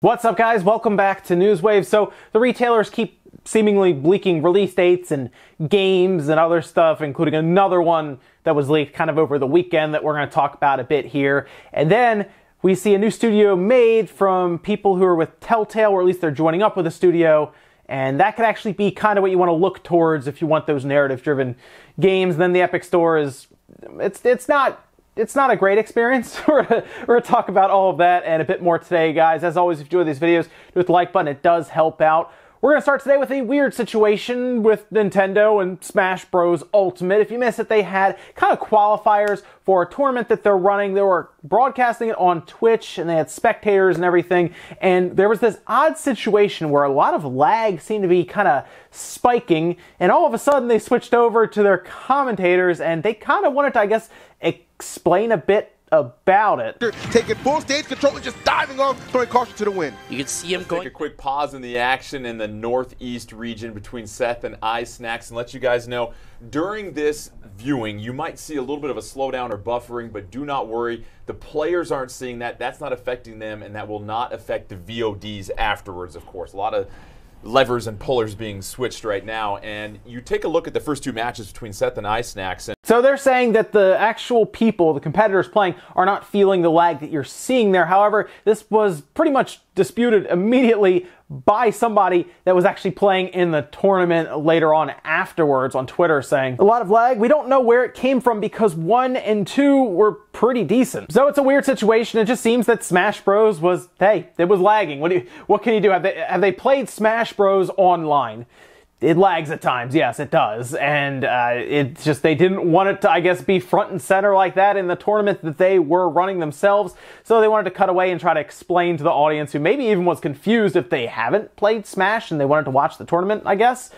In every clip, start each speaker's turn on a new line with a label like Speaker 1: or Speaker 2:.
Speaker 1: What's up, guys? Welcome back to Newswave. So the retailers keep seemingly leaking release dates and games and other stuff, including another one that was leaked kind of over the weekend that we're going to talk about a bit here. And then we see a new studio made from people who are with Telltale, or at least they're joining up with a studio. And that could actually be kind of what you want to look towards if you want those narrative-driven games. Then the Epic Store is, it's not a great experience. We're going to talk about all of that and a bit more today, guys. As always, if you enjoy these videos, hit the like button. It does help out. We're going to start today with a weird situation with Nintendo and Smash Bros. Ultimate. If you missed it, they had kind of qualifiers for a tournament that they're running. They were broadcasting it on Twitch, and they had spectators and everything. And there was this odd situation where a lot of lag seemed to be kind of spiking, and all of a sudden they switched over to their commentators, and they kind of wanted to, I guess, explain a bit about it.
Speaker 2: Taking full stage control and just diving off, throwing caution to the wind.
Speaker 3: You can see him going.
Speaker 4: Take a quick pause in the action in the northeast region between Seth and iSnacks and let you guys know during this viewing you might see a little bit of a slowdown or buffering, but do not worry. The players aren't seeing that. That's not affecting them, and that will not affect the VODs afterwards, of course. A lot of levers and pullers being switched right now, and you take a look at the first two matches between Seth and iSnacks.
Speaker 1: So they're saying that the actual people, the competitors playing, are not feeling the lag that you're seeing there. However, this was pretty much disputed immediately by somebody that was actually playing in the tournament later on afterwards on Twitter, saying, a lot of lag. We don't know where it came from because 1 and 2 were pretty decent. So it's a weird situation. It just seems that Smash Bros was, hey, it was lagging. What can you do? Have they played Smash Bros online? It lags at times, yes, it does, and it's just they didn't want it to, I guess, be front and center like that in the tournament that they were running themselves, so they wanted to cut away and try to explain to the audience who maybe even was confused if they haven't played Smash and they wanted to watch the tournament, I guess.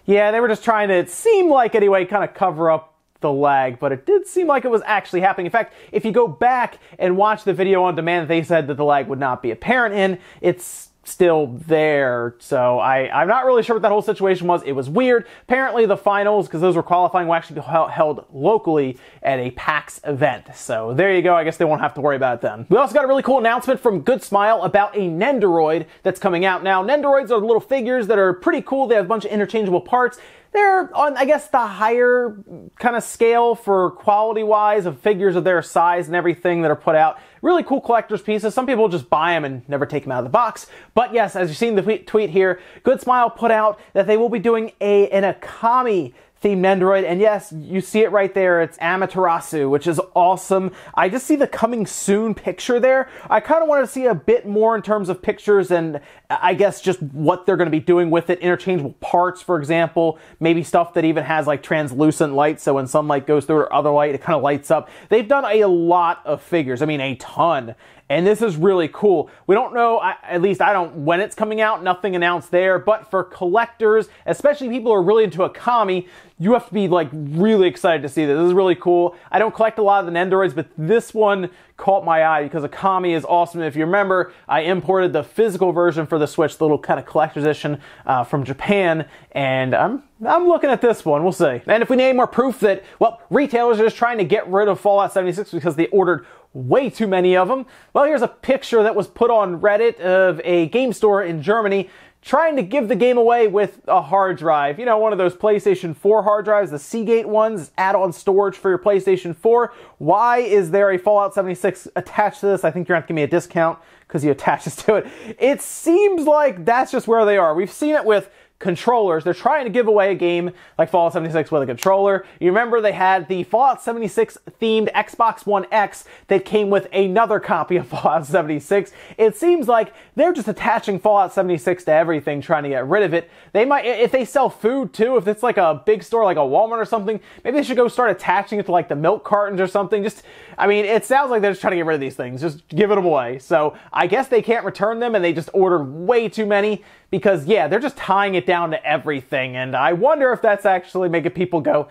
Speaker 1: Yeah, they were just trying to, it seemed like anyway, kind of cover up the lag, but it did seem like it was actually happening. In fact, if you go back and watch the video on demand, they said that the lag would not be apparent in, it's still there, so I'm not really sure what that whole situation was. It was weird. Apparently the finals, because those were qualifying, will actually be held locally at a PAX event. So there you go. I guess they won't have to worry about it then. We also got a really cool announcement from Good Smile about a Nendoroid that's coming out now. Nendoroids are little figures that are pretty cool. They have a bunch of interchangeable parts. They're on, I guess, the higher kind of scale for quality-wise of figures of their size and everything that are put out. Really cool collector's pieces. Some people just buy them and never take them out of the box. But yes, as you've seen the tweet here, Good Smile put out that they will be doing an Akami themed Nendoroid, and yes, you see it right there. It's Amaterasu, which is awesome. I just see the coming soon picture there. I kind of want to see a bit more in terms of pictures and I guess just what they're going to be doing with it. Interchangeable parts, for example. Maybe stuff that even has like translucent light, so when some light goes through or other light, it kind of lights up. They've done a lot of figures. I mean, a ton. And this is really cool. We don't know, at least I don't, when it's coming out, nothing announced there, but for collectors, especially people who are really into Akami, you have to be like really excited to see this. This is really cool. I don't collect a lot of the Nendoroids, but this one caught my eye because Akami is awesome. If you remember, I imported the physical version for the Switch, the little kind of collector's edition from Japan, and I'm looking at this one. We'll see. And if we need any more proof that, well, retailers are just trying to get rid of Fallout 76 because they ordered way too many of them, well, here's a picture that was put on Reddit of a game store in Germany trying to give the game away with a hard drive. You know, one of those PlayStation 4 hard drives, the Seagate ones, add-on storage for your PlayStation 4. Why is there a Fallout 76 attached to this? I think you're going to have to give me a discount because you attach this to it. It seems like that's just where they are. We've seen it with controllers. They're trying to give away a game like Fallout 76 with a controller. You remember they had the Fallout 76 themed Xbox One X that came with another copy of Fallout 76. It seems like they're just attaching Fallout 76 to everything, trying to get rid of it. They might, if they sell food too, if it's like a big store like a Walmart or something, maybe they should go start attaching it to like the milk cartons or something. Just, I mean, it sounds like they're just trying to get rid of these things, just giving them away. So I guess they can't return them and they just ordered way too many because, yeah, they're just tying it down to everything. And I wonder if that's actually making people go,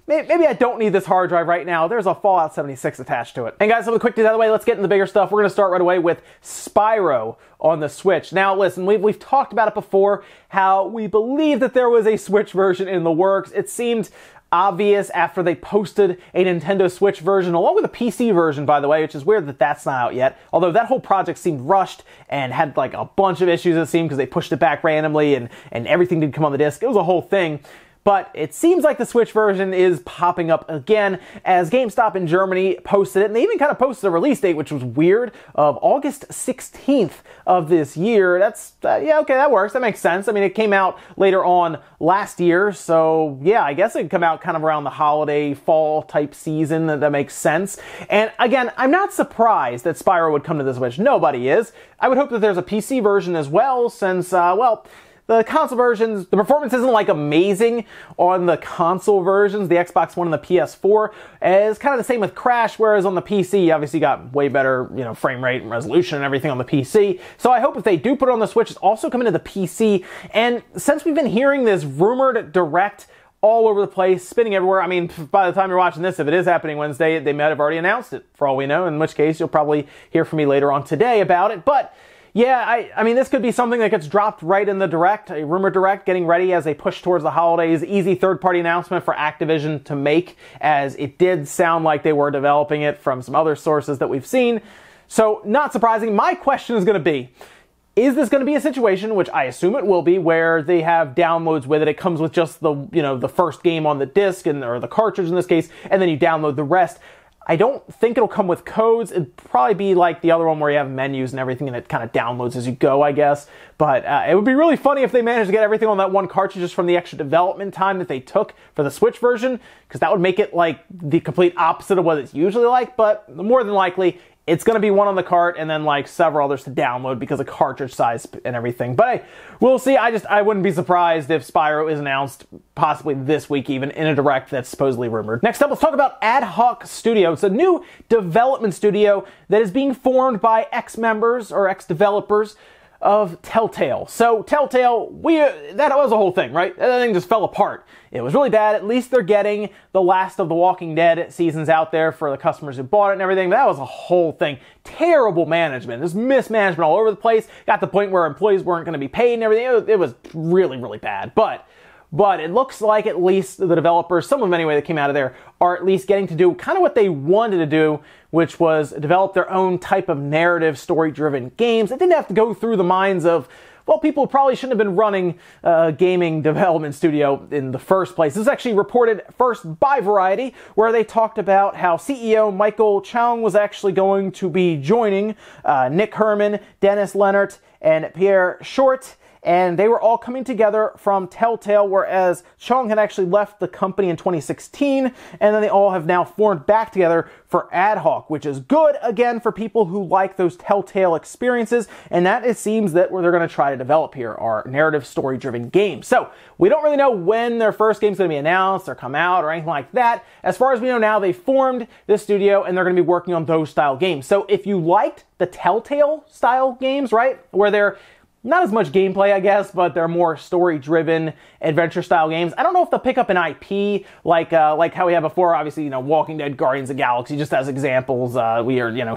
Speaker 1: maybe I don't need this hard drive right now. There's a Fallout 76 attached to it. And guys, so quick to get out of the way, let's get into the bigger stuff. We're going to start right away with Spyro on the Switch. Now, listen, we've talked about it before, how we believe that there was a Switch version in the works. It seemed obvious after they posted a Nintendo Switch version, along with a PC version, by the way, which is weird that that's not out yet. Although that whole project seemed rushed and had like a bunch of issues, it seemed, because they pushed it back randomly and everything didn't come on the disc. It was a whole thing. But it seems like the Switch version is popping up again, as GameStop in Germany posted it, and they even kind of posted a release date, which was weird, of August 16th of this year. That's, yeah, okay, that works. That makes sense. I mean, it came out later on last year, so yeah, I guess it'd come out kind of around the holiday, fall type season. That makes sense. And again, I'm not surprised that Spyro would come to the Switch. Nobody is. I would hope that there's a PC version as well, since, well, the console versions, the performance isn't like amazing on the console versions, the Xbox One and the PS4. It's kind of the same with Crash, whereas on the PC, you obviously got way better, you know, frame rate and resolution and everything on the PC. So I hope if they do put it on the Switch, it's also coming to the PC. And since we've been hearing this rumored direct all over the place, spinning everywhere, I mean, by the time you're watching this, if it is happening Wednesday, they might have already announced it, for all we know, in which case you'll probably hear from me later on today about it. But yeah, I mean, this could be something that gets dropped right in the direct, a rumor direct, getting ready as they push towards the holidays. Easy third-party announcement for Activision to make, as it did sound like they were developing it from some other sources that we've seen. So, not surprising. My question is going to be, is this going to be a situation, which I assume it will be, where they have downloads with it? It comes with just the, you know, the first game on the disc, or the cartridge in this case, and then you download the rest. I don't think it'll come with codes. It'd probably be like the other one where you have menus and everything and it kind of downloads as you go, I guess. But it would be really funny if they managed to get everything on that one cartridge just from the extra development time that they took for the Switch version, because that would make it like the complete opposite of what it's usually like. But more than likely, it's going to be one on the cart and then like several others to download because of cartridge size and everything. But hey, we'll see. I wouldn't be surprised if Spyro is announced possibly this week, even in a direct that's supposedly rumored. Next up, let's talk about Adhoc Studio. It's a new development studio that is being formed by ex-members or ex-developers of Telltale. So Telltale, that was a whole thing, right? That thing just fell apart. It was really bad. At least they're getting the last of the Walking Dead seasons out there for the customers who bought it and everything. But that was a whole thing. Terrible management. There's mismanagement all over the place. Got to the point where employees weren't going to be paid and everything. It was really, really bad. But it looks like at least the developers, some of them anyway that came out of there, are at least getting to do kind of what they wanted to do, which was develop their own type of narrative, story-driven games. It didn't have to go through the minds of, well, people probably shouldn't have been running a gaming development studio in the first place. This is actually reported first by Variety, where they talked about how CEO Michael Chung was actually going to be joining Nick Herman, Dennis Lennart, and Pierre Short. And they were all coming together from Telltale, whereas Chung had actually left the company in 2016, and then they all have now formed back together for Adhoc, which is good, again, for people who like those Telltale experiences, and that it seems that what they're going to try to develop here are narrative, story-driven games. So, we don't really know when their first game's going to be announced or come out or anything like that. As far as we know now, they formed this studio, and they're going to be working on those style games. So, if you liked the Telltale style games, right, where they're not as much gameplay, I guess, but they're more story-driven, adventure-style games. I don't know if they'll pick up an IP like how we had before. Obviously, you know, Walking Dead, Guardians of the Galaxy, just as examples.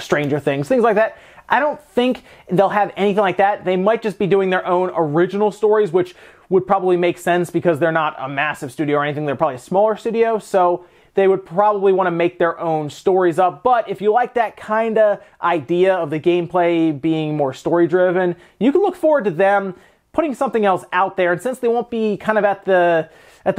Speaker 1: Stranger Things, things like that. I don't think they'll have anything like that. They might just be doing their own original stories, which would probably make sense because they're not a massive studio or anything. They're probably a smaller studio, so they would probably want to make their own stories up. But if you like that kind of idea of the gameplay being more story-driven, you can look forward to them putting something else out there. And since they won't be kind of at the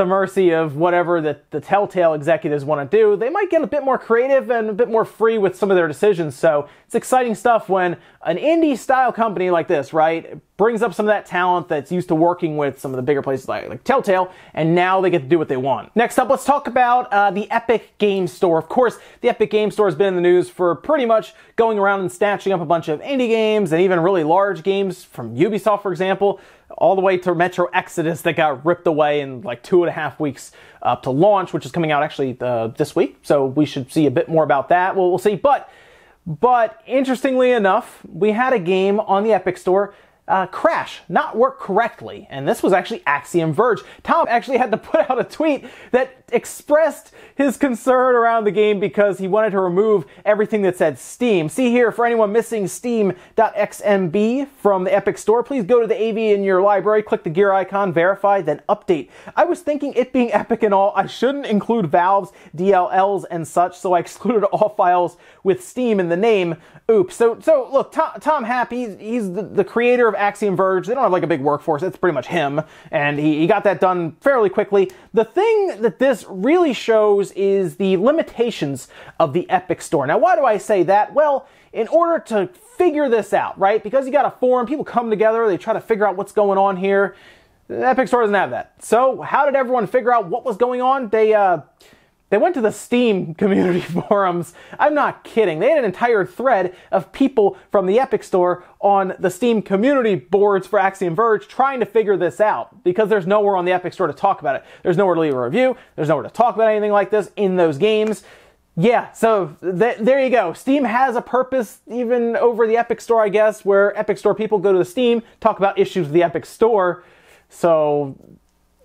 Speaker 1: mercy of whatever the Telltale executives want to do, they might get a bit more creative and a bit more free with some of their decisions. So it's exciting stuff when an indie-style company like this, right, brings up some of that talent that's used to working with some of the bigger places like Telltale, and now they get to do what they want. Next up, let's talk about the Epic Games Store. Of course, the Epic Games Store has been in the news for pretty much going around and snatching up a bunch of indie games and even really large games from Ubisoft, for example, all the way to Metro Exodus that got ripped away in like 2.5 weeks up to launch, which is coming out actually this week. So we should see a bit more about that. We'll see. But interestingly enough, we had a game on the Epic Store crash, not work correctly. And this was actually Axiom Verge. Tom actually had to put out a tweet that expressed his concern around the game because he wanted to remove everything that said Steam. See here, for anyone missing steam.xmb from the Epic Store, please go to the AV in your library, click the gear icon, verify, then update. I was thinking, it being Epic and all, I shouldn't include Valve's DLLs and such, so I excluded all files with Steam in the name. Oops. So look, Tom Happ, he's the creator of Axiom Verge. They don't have like a big workforce. It's pretty much him, and he got that done fairly quickly. The thing that this really shows is the limitations of the Epic Store. Now, why do I say that? Well, in order to figure this out, right? Because you got a forum, people come together, they try to figure out what's going on here. The Epic Store doesn't have that. So how did everyone figure out what was going on? They went to the Steam community forums. I'm not kidding. They had an entire thread of people from the Epic Store on the Steam community boards for Axiom Verge trying to figure this out, because there's nowhere on the Epic Store to talk about it. There's nowhere to leave a review. There's nowhere to talk about anything like this in those games. Yeah, so there you go. Steam has a purpose even over the Epic Store, I guess, where Epic Store people go to the Steam, talk about issues with the Epic Store. So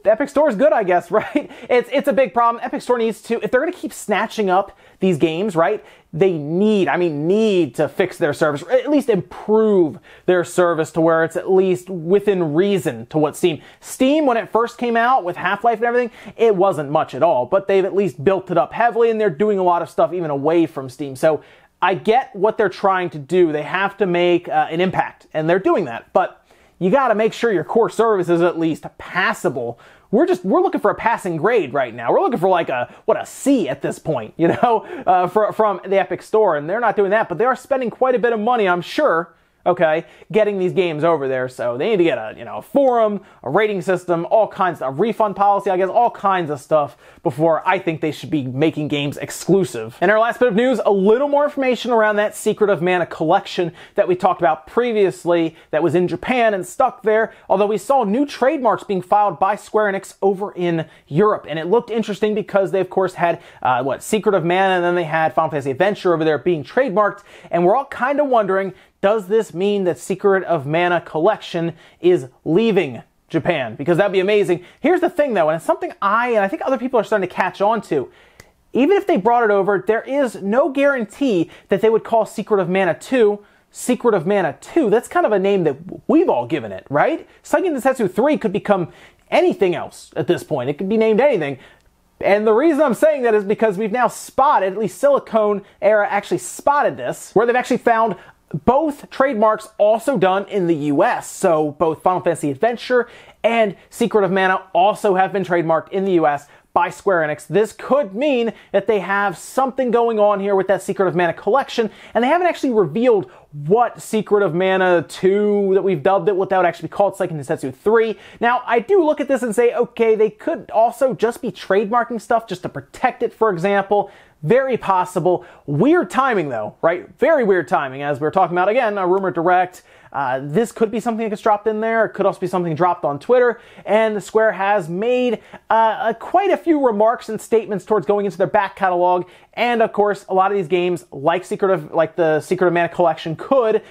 Speaker 1: the Epic Store is good, I guess, right? It's a big problem. Epic Store needs to, if they're going to keep snatching up these games, right, they need to fix their service, or at least improve their service to where it's at least within reason to what Steam. Steam, when it first came out with Half-Life and everything, it wasn't much at all, but they've at least built it up heavily, and they're doing a lot of stuff even away from Steam. So I get what they're trying to do. They have to make an impact, and they're doing that, but you got to make sure your core service is at least passable. We're looking for a passing grade right now. We're looking for like a C at this point, you know, from the Epic Store, and they're not doing that, but they are spending quite a bit of money, I'm sure, okay, getting these games over there. So they need to get a forum, a rating system, all kinds of refund policy, I guess, all kinds of stuff before I think they should be making games exclusive. And our last bit of news, a little more information around that Secret of Mana collection that we talked about previously that was in Japan and stuck there, although we saw new trademarks being filed by Square Enix over in Europe. And it looked interesting because they, of course, had, Secret of Mana, and then they had Final Fantasy Adventure over there being trademarked, and we're all kind of wondering, does this mean that Secret of Mana collection is leaving Japan? Because that'd be amazing. Here's the thing though, and it's something I think other people are starting to catch on to. Even if they brought it over, there is no guarantee that they would call Secret of Mana 2 Secret of Mana 2. That's kind of a name that we've all given it, right? Seiken Densetsu 3 could become anything else at this point. It could be named anything. And the reason I'm saying that is because we've now spotted, at least Silicon Era actually spotted this, where they've actually found both trademarks also done in the US. So both Final Fantasy Adventure and Secret of Mana also have been trademarked in the US by Square Enix. This could mean that they have something going on here with that Secret of Mana collection, and they haven't actually revealed what Secret of Mana 2 that we've dubbed it, what that would actually be called, Seiken Densetsu 3. Now, I do look at this and say, okay, they could also just be trademarking stuff just to protect it, for example. Very possible. Weird timing though, right? Very weird timing, as we were talking about, again, a rumor direct. This could be something that gets dropped in there. It could also be something dropped on Twitter. And the Square has made quite a few remarks and statements towards going into their back catalog. And of course, a lot of these games, like the Secret of Mana collection,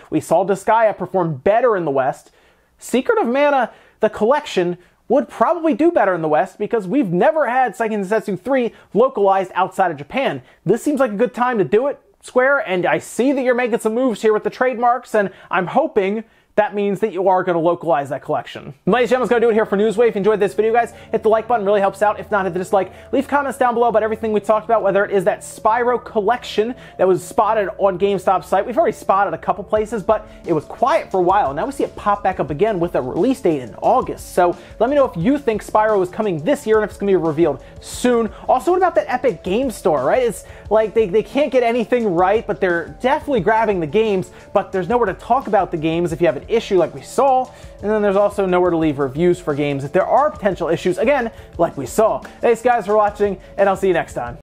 Speaker 1: we saw Disgaea perform better in the West. Secret of Mana, the collection, would probably do better in the West because we've never had Seiken Densetsu 3 localized outside of Japan. This seems like a good time to do it, Square, and I see that you're making some moves here with the trademarks, and I'm hoping that means that you are going to localize that collection. Ladies and gentlemen, that's going to do it here for Newswave. If you enjoyed this video, guys, hit the like button, really helps out. If not, hit the dislike. Leave comments down below about everything we talked about, whether it is that Spyro collection that was spotted on GameStop's site. We've already spotted a couple places, but it was quiet for a while. Now we see it pop back up again with a release date in August. So let me know if you think Spyro is coming this year and if it's going to be revealed soon. Also, what about that Epic Game Store, right? It's like they can't get anything right, but they're definitely grabbing the games, but there's nowhere to talk about the games if you have an issue like we saw, and then there's also nowhere to leave reviews for games if there are potential issues, again, like we saw. Thanks guys for watching, and I'll see you next time.